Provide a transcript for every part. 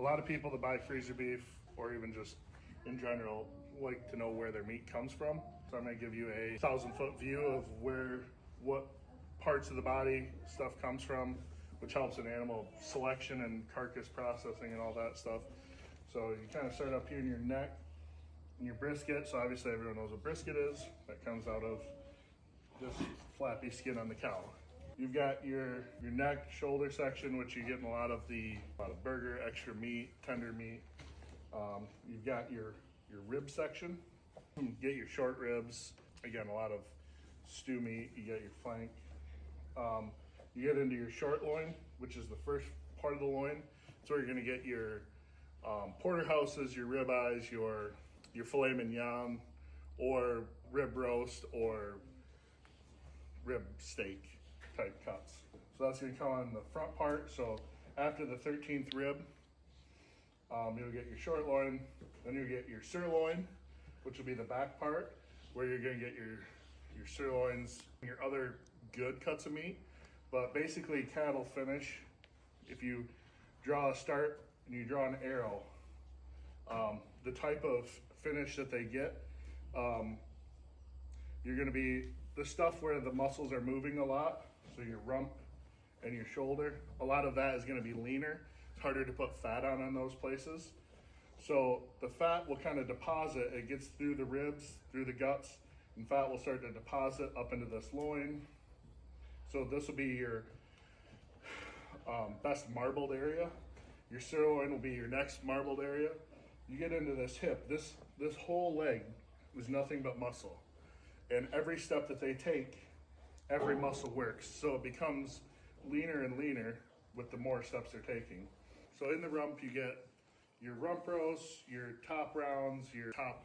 lot of people that buy freezer beef, or even just in general, like to know where their meat comes from. So I'm gonna give you a 1,000-foot view of what parts of the body stuff comes from, which helps in animal selection and carcass processing and all that stuff. So you kind of start up here in your neck and your brisket. So obviously everyone knows what brisket is. That comes out of this flappy skin on the cow. You've got your neck, shoulder section, which you get in a lot of burger, extra meat, tender meat. You've got your rib section. You get your short ribs. Again, a lot of stew meat. You get your flank. You get into your short loin, which is the first part of the loin. It's where you're going to get your porterhouses, your ribeyes, your filet mignon, or rib roast, or rib steak type cuts. So that's going to come on the front part. So after the 13th rib, you'll get your short loin, then you'll get your sirloin, which will be the back part, where you're going to get your sirloins, your other good cuts of meat. But basically, cattle finish, if you draw a start and you draw an arrow, the type of finish that they get, you're going to be the stuff where the muscles are moving a lot. So your rump and your shoulder, a lot of that is going to be leaner. It's harder to put fat on those places. So the fat will kind of deposit. It gets through the ribs, through the guts, and fat will start to deposit up into this loin. So this will be your best marbled area. Your sirloin will be your next marbled area. You get into this hip. This whole leg is nothing but muscle. And every step that they take, every muscle works. So it becomes leaner and leaner with the more steps they're taking. So in the rump, you get your rump roast, your top rounds, your top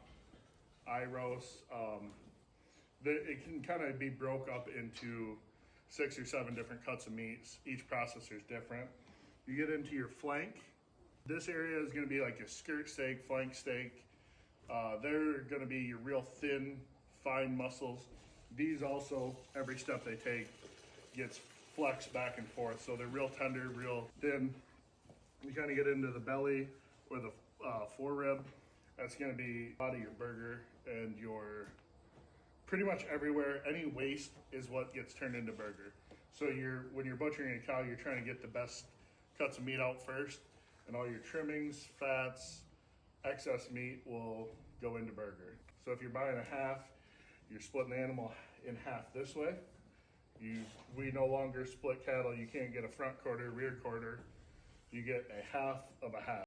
eye roast. It can kind of be broke up into 6 or 7 different cuts of meats. Each processor is different. You get into your flank. This area is going to be like a skirt steak, flank steak. They're going to be your real thin, fine muscles. These also, every step they take gets flexed back and forth. So they're real tender, real thin. You kind of get into the belly or the forearm. That's going to be out of your burger and your pretty much everywhere. Any waste is what gets turned into burger. So when you're butchering a cow, you're trying to get the best cuts of meat out first, and all your trimmings, fats, excess meat will go into burger. So if you're buying a half, you're splitting the animal in half this way. We no longer split cattle. You can't get a front quarter, rear quarter. You get a half of a half.